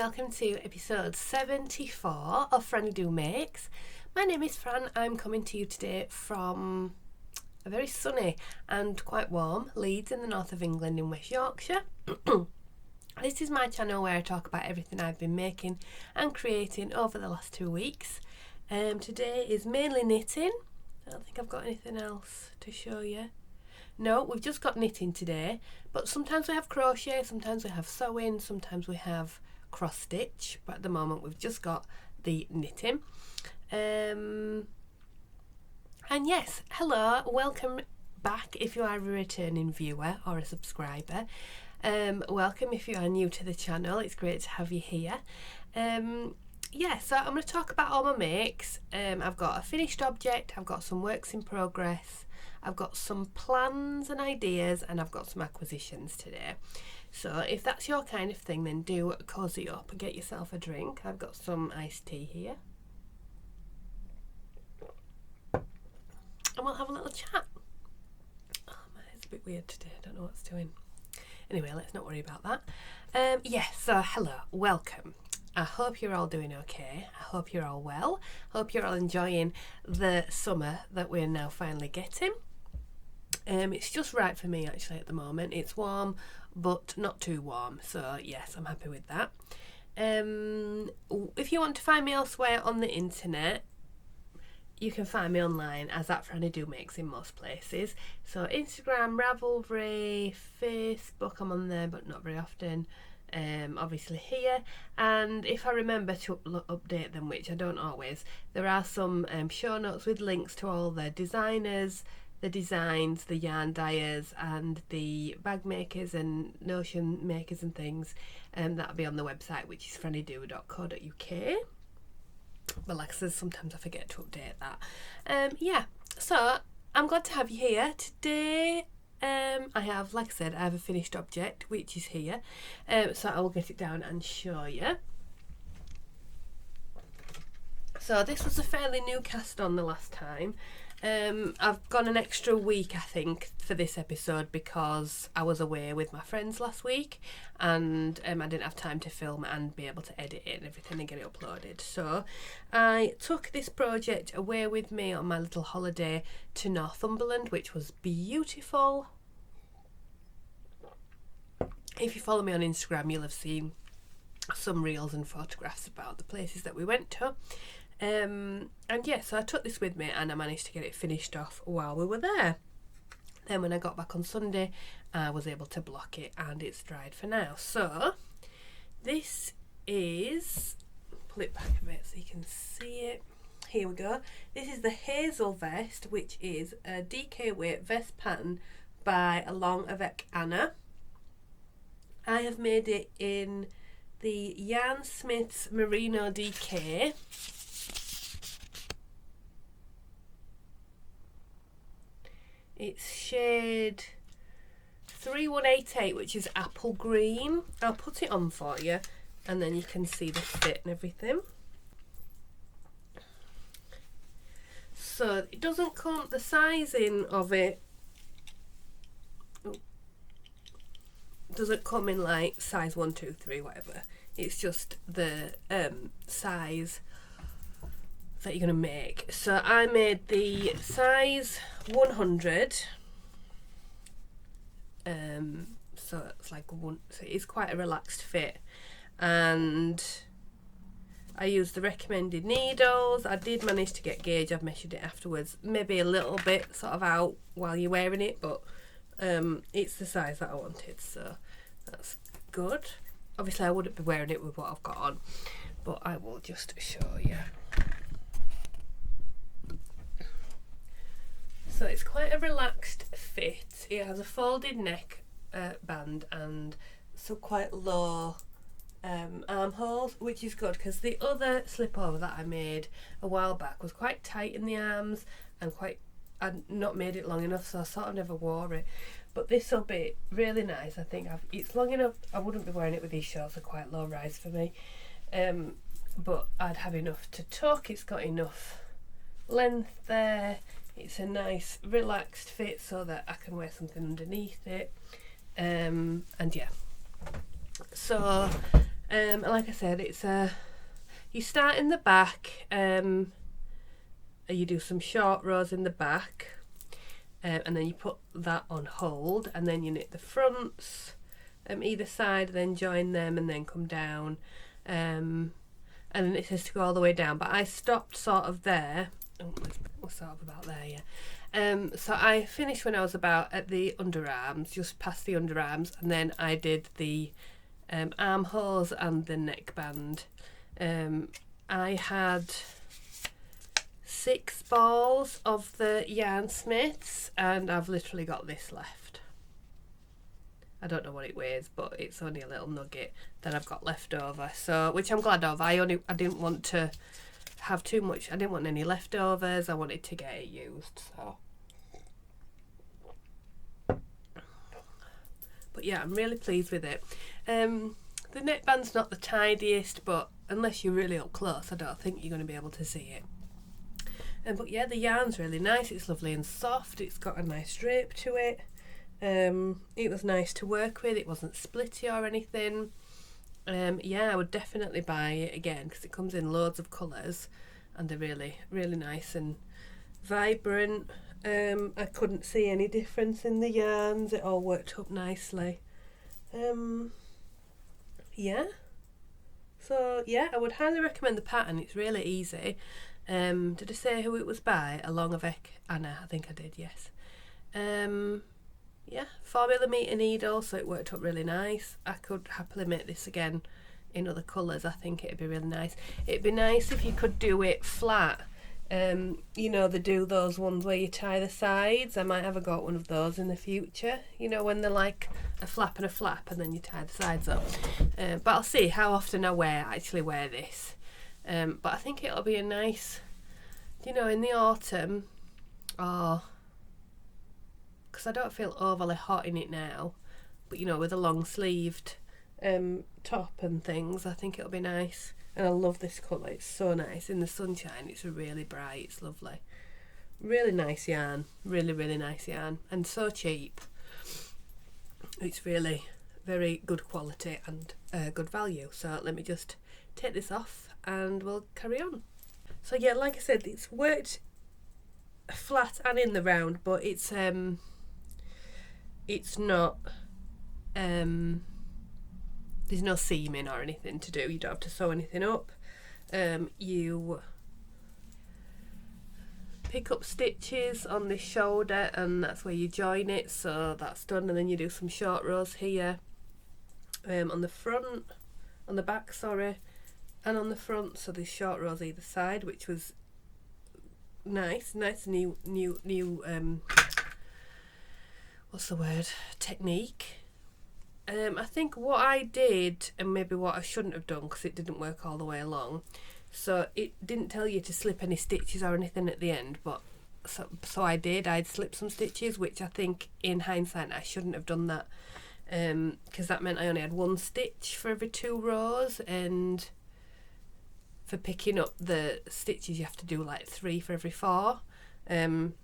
welcome to episode 74 of FrannyDoMakes. My name is Fran. I'm coming to you today from a very sunny and quite warm Leeds in the north of England in West Yorkshire. This is my channel where I talk about everything I've been making and creating over the last 2 weeks. Today is mainly knitting. I don't think I've got anything else to show you. No, we've just got knitting today, but sometimes we have crochet, sometimes we have sewing, sometimes we have cross stitch, but at the moment we've just got the knitting. And yes, hello, welcome back if you are a returning viewer or a subscriber. Welcome if you are new to the channel, it's great to have you here. Yeah, so I'm going to talk about all my makes. I've got a finished object, I've got some works in progress, I've got some plans and ideas, and I've got some acquisitions today. So if that's your kind of thing, then do cozy up and get yourself a drink. I've got some iced tea here. And we'll have a little chat. Oh, my head's a bit weird today, I don't know what's doing. Anyway, let's not worry about that. So hello, welcome. I hope you're all doing okay. I hope you're all well. I hope you're all enjoying the summer that we're now finally getting. It's just right for me actually at the moment. It's warm, but not too warm. So yes, I'm happy with that. If you want to find me elsewhere on the internet, you can find me online as at FrannyDoMakes in most places. So Instagram, Ravelry, Facebook, I'm on there, but not very often. Obviously here, and if I remember to update them, which I don't always, there are some show notes with links to all the designers, the designs, the yarn dyers and the bag makers and notion makers and things, that'll be on the website, which is frannydo.co.uk. but like I said, sometimes I forget to update that. Yeah, so I'm glad to have you here today. I have, like I said, I have a finished object, which is here. So I will get it down and show you. So this was a fairly new cast on the last time. I've gone an extra week, I think, for this episode because I was away with my friends last week and I didn't have time to film and be able to edit it and everything and get it uploaded. So I took this project away with me on my little holiday to Northumberland, which was beautiful. If you follow me on Instagram, you'll have seen some reels and photographs about the places that we went to. And yeah, so I took this with me and I managed to get it finished off while we were there. Then when I got back on Sunday, I was able to block it and it's dried for now. So this is, pull it back a bit so you can see it. Here we go. This is the Hazel Vest, which is a DK weight vest pattern by Avec Anna. I have made it in the Yarn Smith's Merino DK. It's shade 3188, which is apple green. I'll put it on for you and then you can see the fit and everything. So it doesn't come, the sizing of it doesn't come in like size 1, 2, 3, whatever. It's just the size that you're going to make. So I made the size 100. So it's like one, so it's quite a relaxed fit, and I used the recommended needles. I did manage to get gauge, I've measured it afterwards, maybe a little bit sort of out while you're wearing it, but it's the size that I wanted, so that's good. Obviously I wouldn't be wearing it with what I've got on, but I will just show you. So it's quite a relaxed fit. It has a folded neck band and some quite low armholes, which is good because the other slipover that I made a while back was quite tight in the arms and I'd not made it long enough, so I sort of never wore it. But this will be really nice. I think it's long enough. I wouldn't be wearing it with these shorts, they're quite low rise for me. But I'd have enough to tuck. It's got enough length there. It's a nice relaxed fit so that I can wear something underneath it. And yeah, so And like I said, it's you start in the back, you do some short rows in the back, and then you put that on hold, and then you knit the fronts either side, then join them, and then come down, and then it says to go all the way down, but I stopped sort of there. We're sort of about there, yeah. So I finished when I was about at the underarms, just past the underarms, and then I did the armholes and the neckband. I had 6 balls of the yarn smiths, and I've literally got this left. I don't know what it weighs, but it's only a little nugget that I've got left over, so which I'm glad of. I didn't want to have too much. I didn't want any leftovers. I wanted to get it used, so. But yeah, I'm really pleased with it. The neckband's not the tidiest, but unless you're really up close, I don't think you're going to be able to see it. But yeah, the yarn's really nice. It's lovely and soft. It's got a nice drape to it. It was nice to work with. It wasn't splitty or anything. Yeah, I would definitely buy it again because it comes in loads of colours and they're really, really nice and vibrant. I couldn't see any difference in the yarns. It all worked up nicely. Yeah. So yeah, I would highly recommend the pattern. It's really easy. Did I say who it was by? Along Avec Anna, I think I did, yes. Yeah, 4mm needle, so it worked up really nice. I could happily make this again in other colours. I think it'd be really nice. It'd be nice if you could do it flat. You know, they do those ones where you tie the sides. I might have a go at one of those in the future. You know, when they're like a flap and a flap and then you tie the sides up. But I'll see how often I actually wear this. But I think it'll be a nice, you know, in the autumn, or because I don't feel overly hot in it now, but you know, with a long sleeved top and things, I think it'll be nice. And I love this colour. It's so nice in the sunshine. It's really bright. It's lovely. Really nice yarn. Really, really nice yarn, and so cheap. It's really very good quality and good value. So let me just take this off and we'll carry on. So yeah, like I said, it's worked flat and in the round, but it's not there's no seaming or anything to do. You don't have to sew anything up. You pick up stitches on this shoulder and that's where you join it, so that's done, and then you do some short rows here on the front, on the back, sorry, and on the front, so there's short rows either side, which was nice new what's the word, technique. I think what I did, and maybe what I shouldn't have done because it didn't work all the way along, so it didn't tell you to slip any stitches or anything at the end, but so I did. I'd slipped some stitches, which I think in hindsight I shouldn't have done that, because that meant I only had 1 stitch for every 2 rows, and for picking up the stitches you have to do like 3 for every 4, and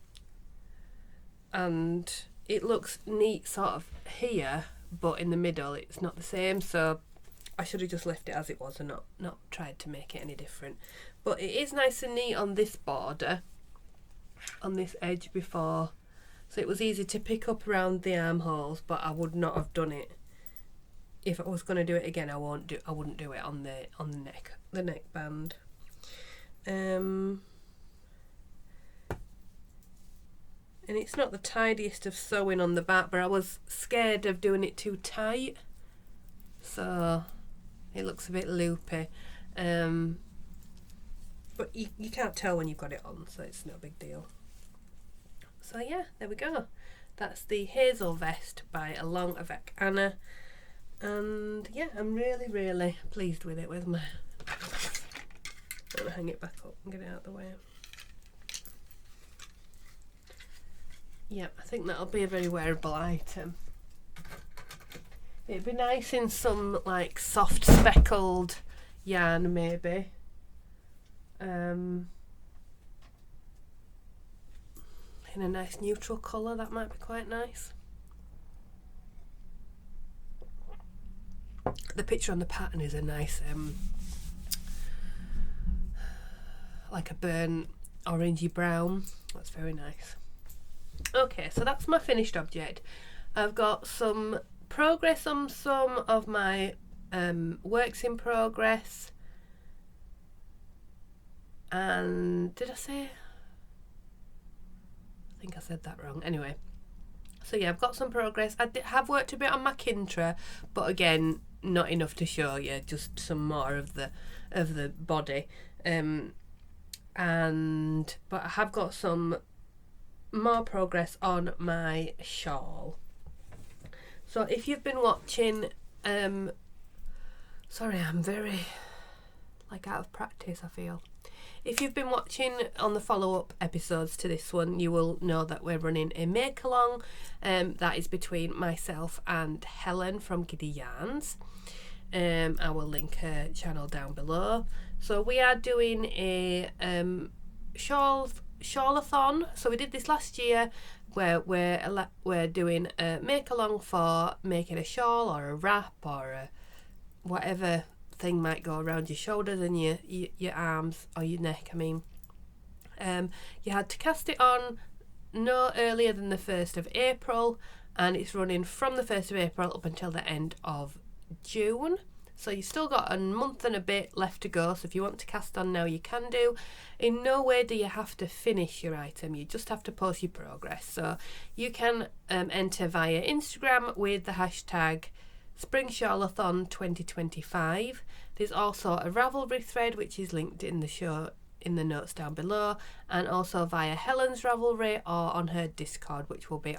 it looks neat sort of here, but in the middle it's not the same, so I should have just left it as it was and not tried to make it any different. But it is nice and neat on this border, on this edge before, so it was easy to pick up around the armholes, but I would not have done it. If I was going to do it again, I wouldn't do it on the neckband. And it's not the tidiest of sewing on the back, but I was scared of doing it too tight, so it looks a bit loopy. But you can't tell when you've got it on, so it's no big deal. So yeah, there we go. That's the Hazel Vest by Along Avec Anna. And yeah, I'm really, really pleased with it. Where's my... I'm going to hang it back up and get it out of the way. Yeah, I think that'll be a very wearable item. It'd be nice in some like soft speckled yarn maybe. In a nice neutral colour, that might be quite nice. the picture on the pattern is a nice like a burnt orangey brown. That's very nice. Okay, so that's my finished object. I've got some progress on some of my works in progress, and did I say? I think I said that wrong. Anyway, so yeah, I've got some progress. I have worked a bit on my Kintra, but again, not enough to show you. Just some more of the body, but I have got some more progress on my shawl. So if you've been watching, sorry, I'm very like out of practice, I feel. If you've been watching on the follow-up episodes to this one, you will know that we're running a make-along that is between myself and Helen from Giddy Yarns. I will link her channel down below. So we are doing a shawl-a-thon. So we did this last year, where we're doing a make-along for making a shawl or a wrap or a whatever thing might go around your shoulders and your arms or your neck. I mean, you had to cast it on no earlier than the 1st of April, and it's running from the 1st of April up until the end of June. So you've still got a month and a bit left to go, so if you want to cast on now, you can do. In no way do you have to finish your item, you just have to post your progress. So you can enter via Instagram with the hashtag Spring Shawlathon 2025. There's also a Ravelry thread which is linked in the notes down below, and also via Helen's Ravelry or on her Discord, which will be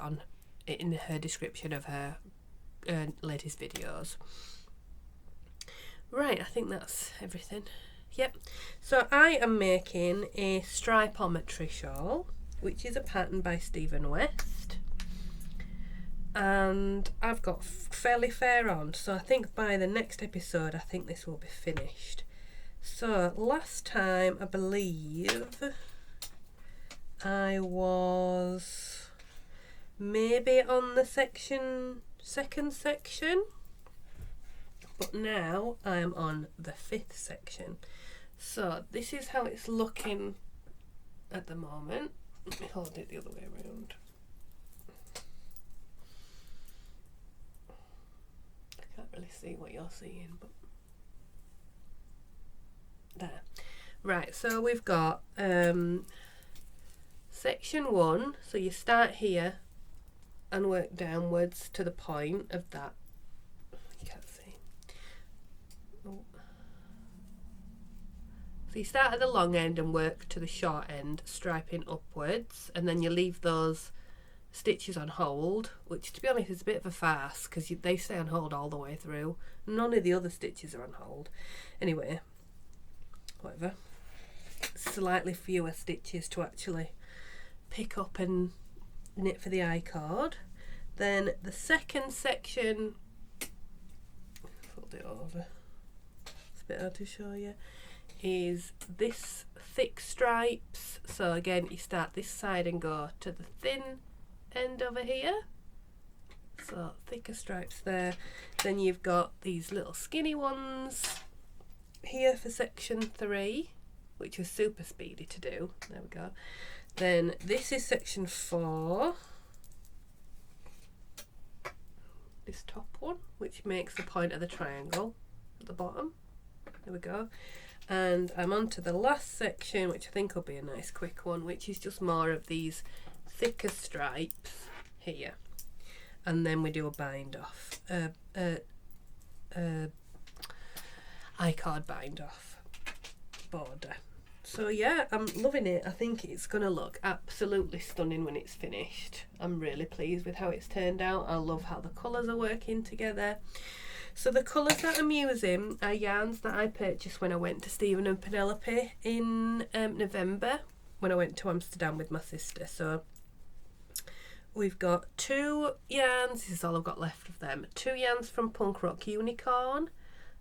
in her description of her latest videos. Right, I think that's everything. Yep. So I am making a Stripeometry shawl, which is a pattern by Stephen West. And I've got fairly fair on, so I think by the next episode I think this will be finished. So last time I believe I was maybe on the second section, but now I am on the 5th section. So this is how it's looking at the moment. Let me hold it the other way around. I can't really see what you're seeing, but there. Right, so we've got section 1, so you start here and work downwards to the point of that. You can't see. Oh. So you start at the long end and work to the short end, striping upwards, and then you leave those stitches on hold, which to be honest is a bit of a farce because they stay on hold all the way through. None of the other stitches are on hold. Anyway, whatever. Slightly fewer stitches to actually pick up and knit for the I-cord. Then the second section, fold it over, it's a bit hard to show you, is this thick stripes. So again, you start this side and go to the thin end over here, so thicker stripes there. Then you've got these little skinny ones here for section 3, which was super speedy to do. There we go. Then this is section 4, this top one, which makes the point of the triangle at the bottom. There we go. And I'm on to the last section, which I think will be a nice quick one, which is just more of these thicker stripes here. And then we do a bind off, I-cord bind off border. So yeah, I'm loving it. I think it's going to look absolutely stunning when it's finished. I'm really pleased with how it's turned out. I love how the colours are working together. So the colours that I'm using are yarns that I purchased when I went to Stephen and Penelope in November, when I went to Amsterdam with my sister. So we've got 2 yarns, this is all I've got left of them, 2 yarns from Punk Rock Unicorn.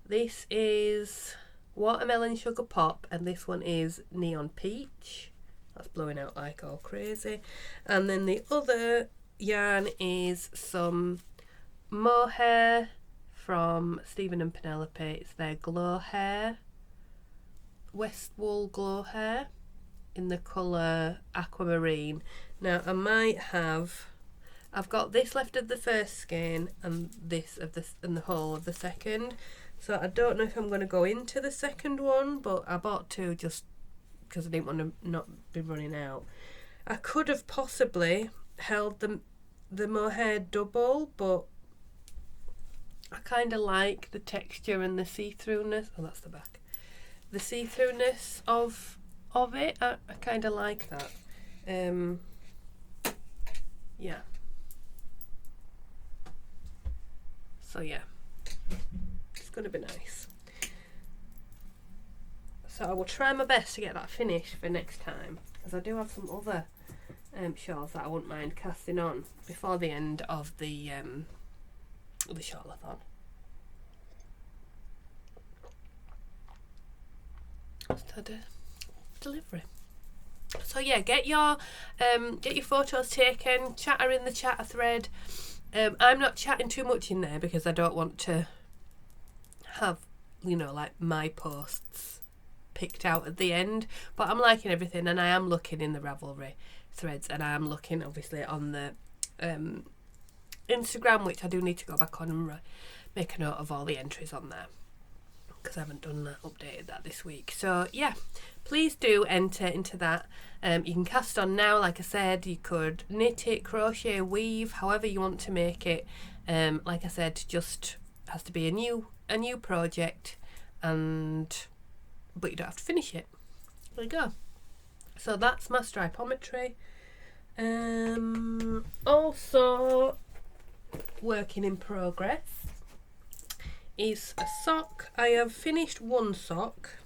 This is Watermelon Sugar Pop, and this one is Neon Peach. That's blowing out like all crazy. And then the other yarn is some mohair from Stephen and Penelope. It's their Glow Hair, West Wool Glow Hair in the colour Aquamarine. Now I might have, I've got this left of the first skein and this of the, and the whole of the second. So I don't know if I'm going to go into the second one, but I bought two just because I didn't want to not be running out. I could have possibly held the mohair double, but I kind of like the texture and the see-throughness. Oh, that's the back. The see-throughness of it. I kind of like that. Yeah. So yeah, it's going to be nice. So I will try my best to get that finished for next time, because I do have some other shawls that I wouldn't mind casting on before the end of the shawl-a-thon. Just delivery. So yeah, get your photos taken, chatter in the chatter thread. I'm not chatting too much in there because I don't want to have, you know, like my posts picked out at the end, but I'm liking everything, and I am looking in the Ravelry threads, and I am looking obviously on the Instagram, which I do need to go back on and make a note of all the entries on there, because I haven't done that, updated that this week. So yeah, please do enter into that. You can cast on now, like I said. You could knit it, crochet, weave, however you want to make it. Like I said, just has to be a new project, but you don't have to finish it. There you go. So that's my Stripeometry. Also working in progress is a sock. I have finished one sock.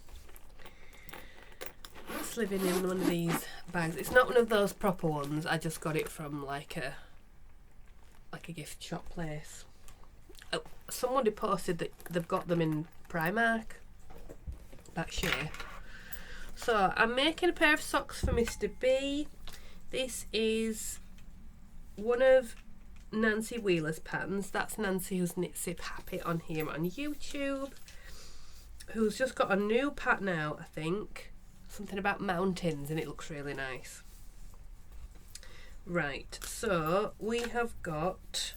It's living in one of these bags. It's not one of those proper ones. I just got it from like a gift shop place. Oh, somebody posted that they've got them in Primark. That shape. So I'm making a pair of socks for Mr. B. This is one of Nancy Wheeler's patterns. That's Nancy who's Knit Sip Happy on here on YouTube, who's just got a new pattern out, I think. Something about mountains, and it looks really nice. Right, so we have got,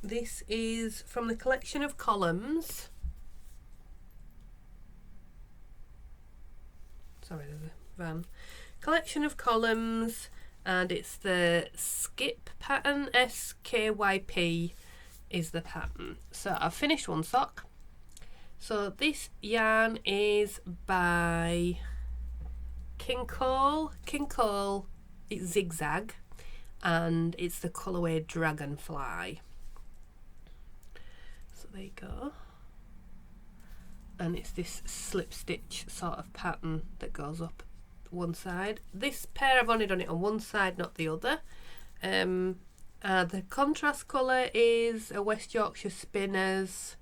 this is from the collection of columns. Sorry, there's a van. Collection of columns, and it's the Skip pattern. SKYP is the pattern. So I've finished one sock. So this yarn is by King Cole. King Cole, it's Zigzag, and it's the colourway Dragonfly. So there you go. And it's this slip stitch sort of pattern that goes up one side. This pair I've only done it on one side, not the other. The contrast colour is a West Yorkshire Spinners,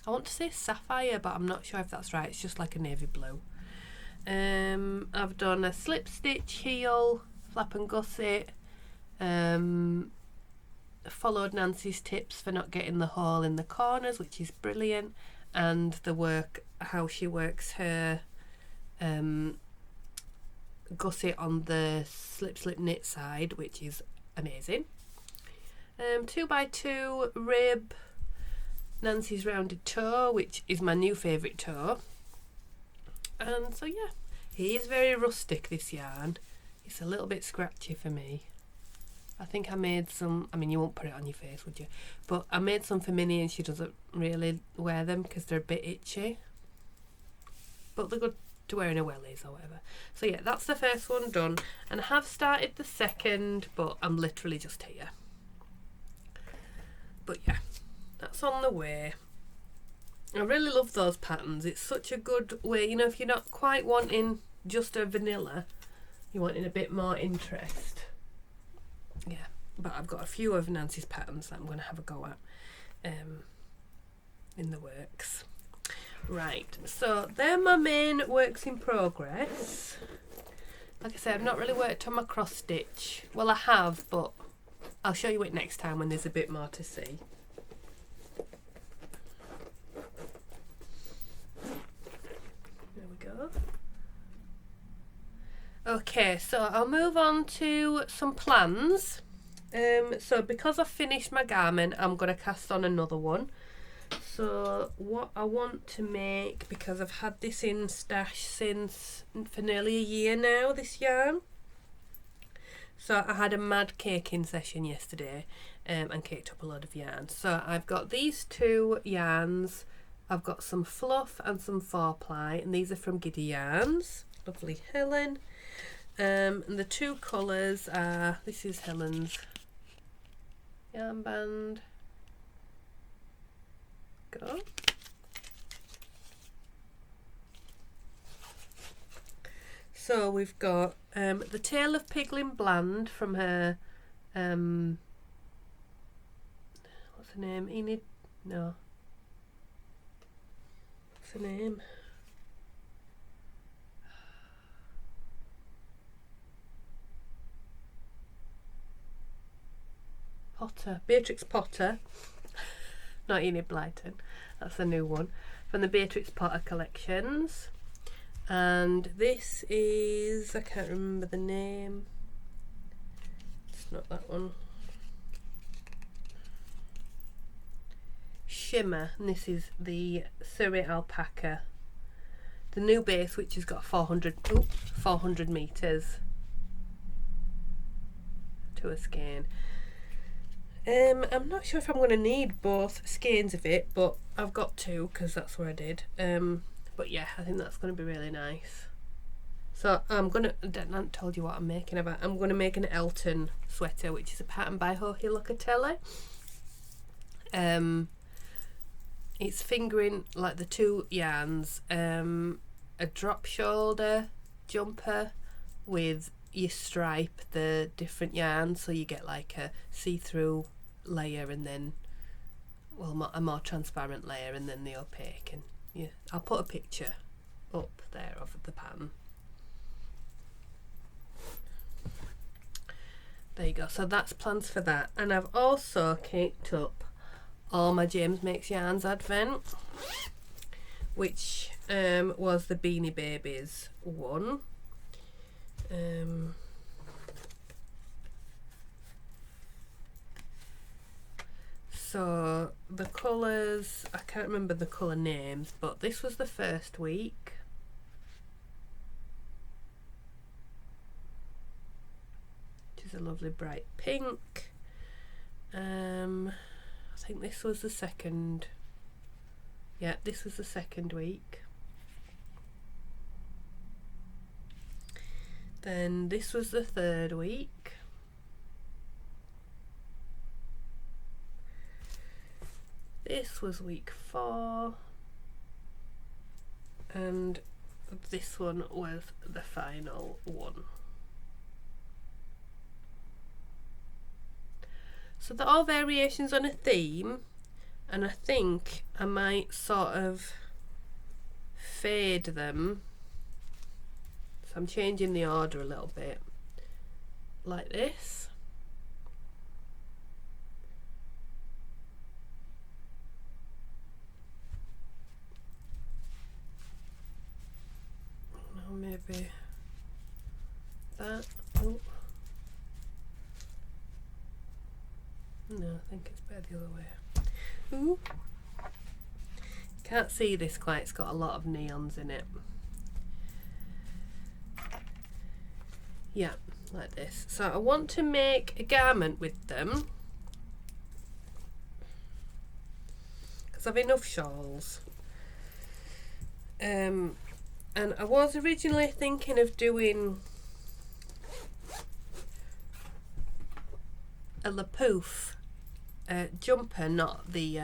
I want to say sapphire, but I'm not sure if that's right. It's just like a navy blue. I've done a slip stitch heel, flap and gusset. Followed Nancy's tips for not getting the hole in the corners, which is brilliant, and how she works her gusset on the slip knit side, which is amazing. 2x2 rib, Nancy's rounded toe, which is my new favourite toe. And so yeah, he is very rustic, this yarn. It's a little bit scratchy for me. I think I made some, I mean, you won't put it on your face, would you? But I made some for Minnie, and she doesn't really wear them because they're a bit itchy. But they're good to wear in a wellies or whatever. So yeah, that's the first one done. And I have started the second, but I'm literally just here. But yeah, that's on the way. I really love those patterns. It's such a good way, you know, if you're not quite wanting just a vanilla, you're wanting a bit more interest. Yeah, but I've got a few of Nancy's patterns that I'm going to have a go at in the works. Right, so they're my main works in progress. Like I said, I've not really worked on my cross stitch. Well, I have, but I'll show you it next time when there's a bit more to see. There we go. Okay, so I'll move on to some plans. So because I've finished my garment, I'm going to cast on another one. So what I want to make, because I've had this in stash for nearly a year now, this yarn. So I had a mad caking session yesterday and caked up a lot of yarn. So I've got these two yarns. I've got some fluff and some 4-ply, and these are from Giddy Yarns. Lovely Helen. And the two colours are, this is Helen's yarn band. Go. So we've got the Tale of Piglin Bland from her, what's her name? Enid? No. What's her name? Potter. Beatrix Potter. Not Enid Blyton. That's a new one. From the Beatrix Potter collections. And this is, I can't remember the name. It's not that one. Shimmer. And this is the Surrey Alpaca. The new base, which has got 400 metres to a skein. I'm not sure if I'm going to need both skeins of it, but I've got two because that's what I did. But yeah, I think that's going to be really nice. So I'm going to, I haven't told you what I'm making about. I'm going to make an Elton sweater, which is a pattern by Joji Locatelli. It's fingering like the two yarns, a drop shoulder jumper with you stripe the different yarns, so you get like a see-through layer and then, well, a more transparent layer and then the opaque. And yeah, I'll put a picture up there of the pattern. There you go. So that's plans for that. And I've also caked up all my James Makes Yarns Advent, which was the Beanie Babies one. So the colours, I can't remember the colour names, but this was the first week. Which is a lovely bright pink. I think this was the second. Yeah, this was the second week. Then this was the third week. This was week 4. And this one was the final one. So they're all variations on a theme, and I think I might sort of fade them. So I'm changing the order a little bit, like this. Now maybe that. Oh. No, I think it's better the other way. Ooh. Can't see this quite, it's got a lot of neons in it. Yeah, like this. So I want to make a garment with them because I've enough shawls. And I was originally thinking of doing a lapoof jumper, not the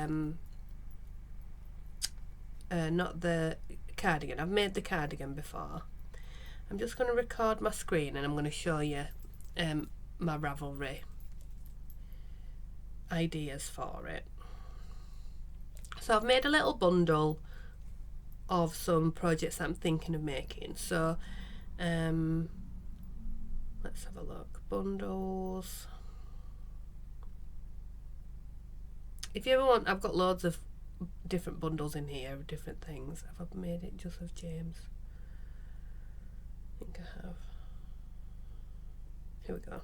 cardigan. I've made the cardigan before. I'm just going to record my screen and I'm going to show you my Ravelry ideas for it. So I've made a little bundle of some projects that I'm thinking of making. So let's have a look. Bundles. If you ever want, I've got loads of different bundles in here of different things. Have I made it just of James? I think I have. Here we go.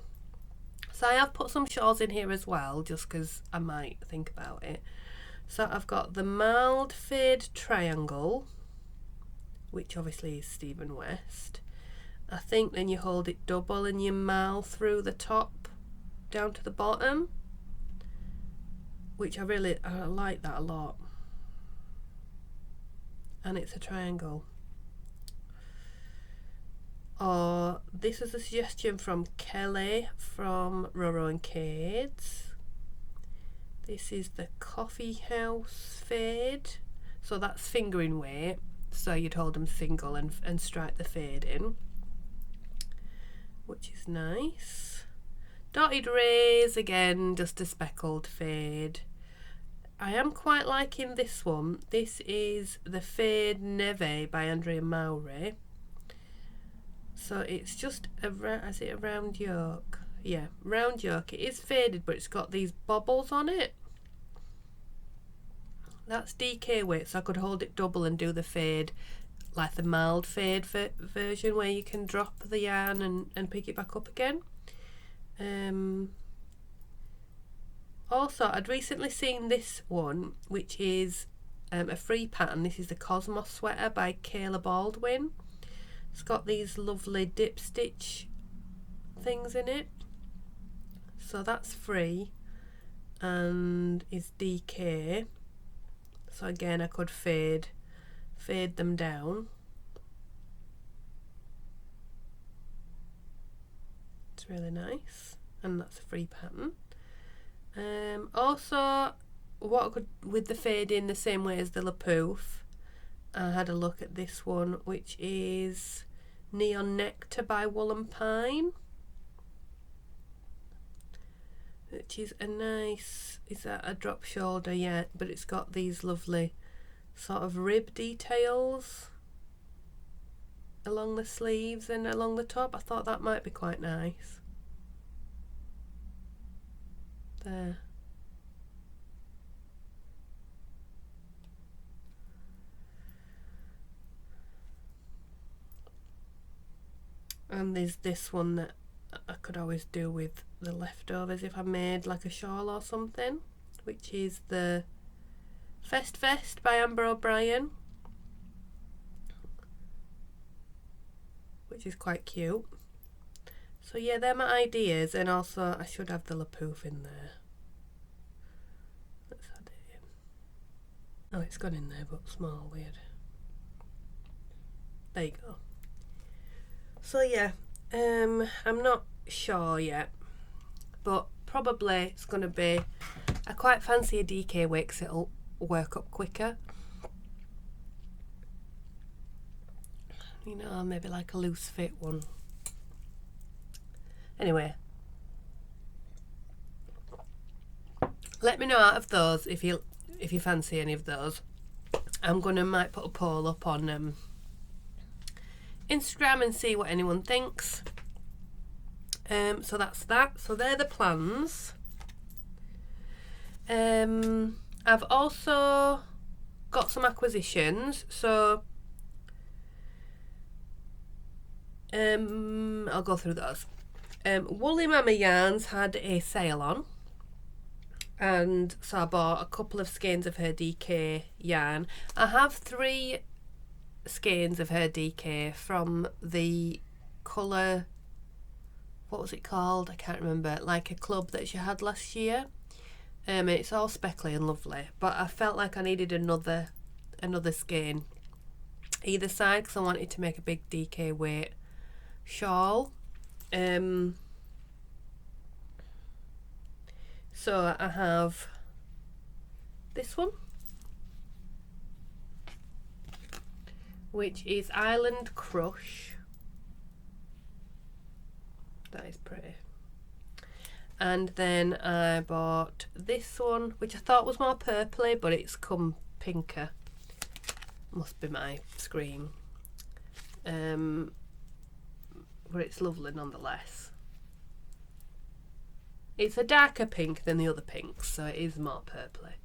So I have put some shawls in here as well, just because I might think about it. So I've got the Mild Fade Triangle, which obviously is Stephen West. I think then you hold it double and you mal through the top down to the bottom, which I like that a lot. And it's a triangle. Or this is a suggestion from Kelly from Roro and Cade's. This is the Coffee House Fade. So that's fingering weight. So you'd hold them single and strike the fade in, which is nice. Dotted Rays, again, just a speckled fade. I am quite liking this one. This is the Fade Neve by Andrea Mowry. So it's just is it a round yoke? Yeah, round yoke. It is faded, but it's got these bobbles on it. That's DK weight, so I could hold it double and do the fade, like the mild fade version where you can drop the yarn and pick it back up again. Also, I'd recently seen this one, which is a free pattern. This is the Cosmos Sweater by Kayla Baldwin. It's got these lovely dip stitch things in it. So that's free and is DK. So again, I could fade them down. It's really nice, and that's a free pattern. Also, what I could with the fade in the same way as the Lapoof, I had a look at this one, which is Neon Nectar by Wool and Pine, which is a nice, is that a drop shoulder? Yeah, but it's got these lovely sort of rib details along the sleeves and along the top. I thought that might be quite nice. There. And there's this one that I could always do with the leftovers if I made like a shawl or something, which is the Fest Vest by Amber O'Brien, which is quite cute. So yeah, they're my ideas, and also I should have the Lapoof in there. Let's add it in. Oh, it's gone in there, but small, weird. There you go. So yeah, I'm not sure yet, but probably it's going to be, I quite fancy a DK weight because it'll work up quicker. You know, maybe like a loose fit one. Anyway, let me know out of those if you fancy any of those. I'm gonna might put a poll up on Instagram and see what anyone thinks. So that's that. So they're the plans. I've also got some acquisitions. So I'll go through those. Woolly Mama Yarns had a sale on, and so I bought a couple of skeins of her DK yarn. I have 3 skeins of her DK from the colour, what was it called? I can't remember. Like a club that she had last year. It's all speckly and lovely, but I felt like I needed another skein either side because I wanted to make a big DK weight shawl. So I have this one, which is Island Crush. That is pretty. And then I bought this one, which I thought was more purpley, but it's come pinker. Must be my screen. But it's lovely nonetheless. It's a darker pink than the other pinks, so it is more purpley.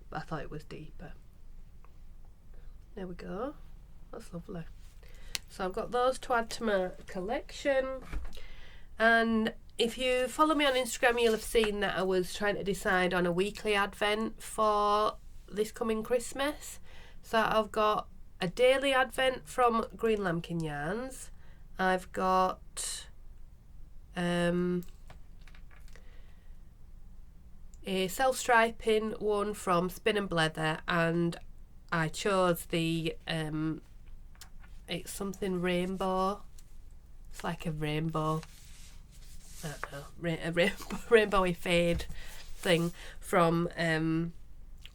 But I thought it was deeper. There we go. That's lovely. So I've got those to add to my collection. And if you follow me on Instagram, you'll have seen that I was trying to decide on a weekly advent for this coming Christmas. So I've got a daily advent from Green Lambkin Yarns. I've got a self-striping one from Spin and Blether, and I chose the it's something rainbow. It's like a rainbow, I don't know, a rainbowy fade thing from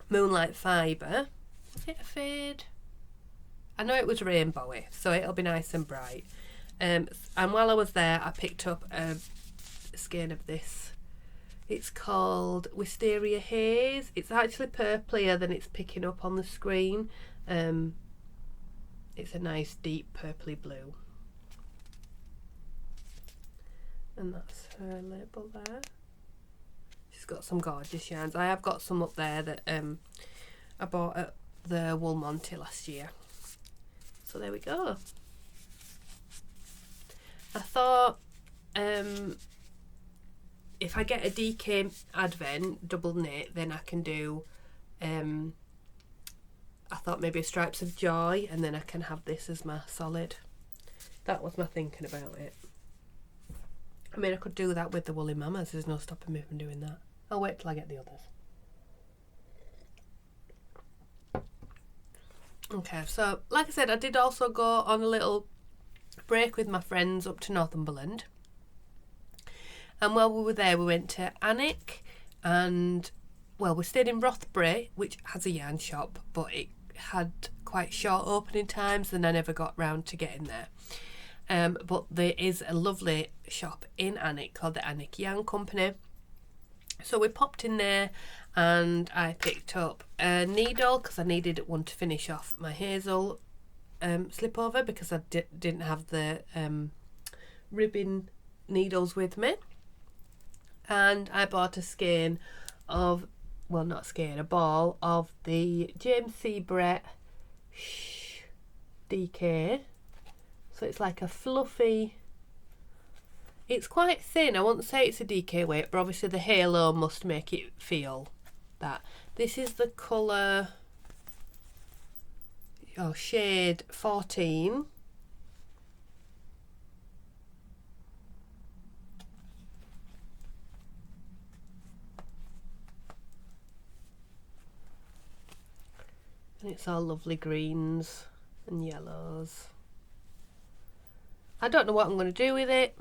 Moonlight Fibre. Was it a fade? I know it was rainbowy, so it'll be nice and bright. And while I was there, I picked up a skein of this. It's called Wisteria Haze. It's actually purplier than it's picking up on the screen. It's a nice deep purpley blue. And that's her label there. She's got some gorgeous yarns. I have got some up there that I bought at the Wool Monty last year. So there we go. I thought if I get a DK Advent double knit, then I can do I thought maybe Stripes of Joy, and then I can have this as my solid. That was my thinking about it. I mean, I could do that with the Woolly Mamas. There's no stopping me from doing that. I'll wait till I get the others. Okay, so like I said, I did also go on a little break with my friends up to Northumberland. And while we were there, we went to Avec, and well, we stayed in Rothbury, which has a yarn shop, but it had quite short opening times and I never got round to getting there. But there is a lovely shop in Avec called the Avec Yarn Company. So we popped in there and I picked up a needle because I needed one to finish off my Hazel Slipover because I didn't have the ribbon needles with me. And I bought a skein of, well, not a skein, a ball of the James C. Brett DK. So it's like a fluffy, it's quite thin. I wouldn't say it's a DK weight, but obviously the halo must make it feel that. This is the colour, shade 14. And it's all lovely greens and yellows. I don't know what I'm going to do with it,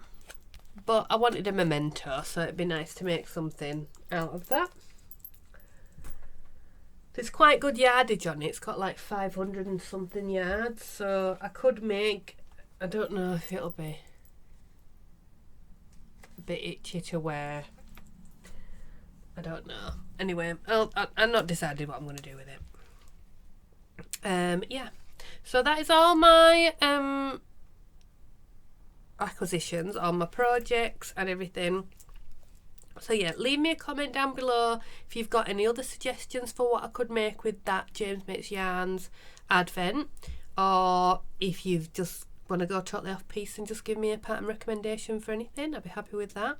but I wanted a memento, so it'd be nice to make something out of that. There's quite good yardage on it. It's got like 500 and something yards, so I could make, I don't know if it'll be a bit itchy to wear. I don't know. Anyway, I'm not decided what I'm going to do with it. Yeah, so that is all my acquisitions, all my projects and everything. So yeah, leave me a comment down below if you've got any other suggestions for what I could make with that James Makes Yarns Advent, or if you've just want to go totally off piece and just give me a pattern recommendation for anything. I'd be happy with that.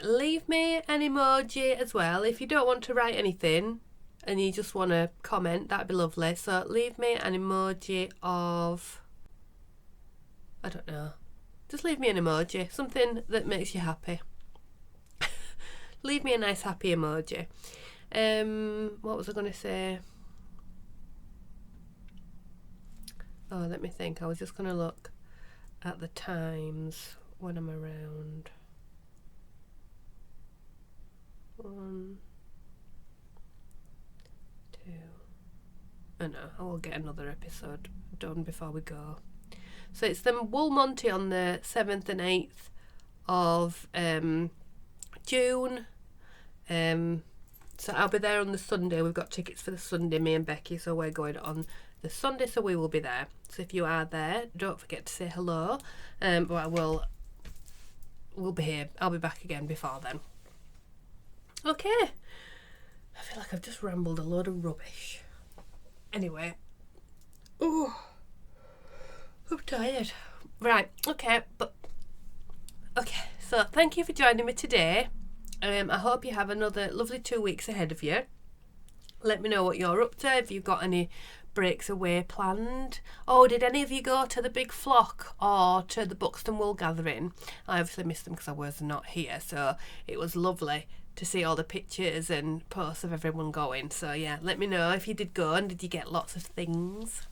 Leave me an emoji as well if you don't want to write anything and you just want to comment. That'd be lovely. So leave me an emoji of, I don't know, just leave me an emoji, something that makes you happy. Leave me a nice happy emoji. What was I going to say? Oh, let me think. I was just going to look at the times when I'm around. 1, 2. Oh no, I will get another episode done before we go. So it's the Wool Monty on the 7th and 8th of June. So I'll be there on the Sunday. We've got tickets for the Sunday, me and Becky, so we're going on this Sunday, so we will be there. So if you are there, don't forget to say hello. But we'll be here. I'll be back again before then. Okay. I feel like I've just rambled a load of rubbish. Anyway. Oh, I'm tired. Right, okay, so thank you for joining me today. I hope you have another lovely 2 weeks ahead of you. Let me know what you're up to, if you've got any breaks away planned. Oh, did any of you go to the big flock or to the Buxton wool gathering? I obviously missed them because I was not here, so it was lovely to see all the pictures and posts of everyone going. So yeah, let me know if you did go and did you get lots of things.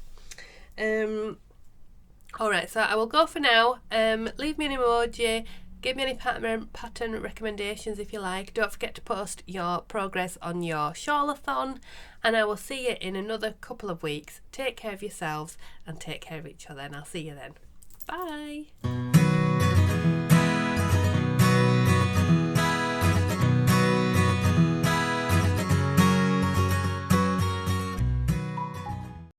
Alright, so I will go for now. Leave me an emoji, give me any pattern recommendations if you like. Don't forget to post your progress on your Shawl-a-thon, and I will see you in another couple of weeks. Take care of yourselves and take care of each other, and I'll see you then. Bye!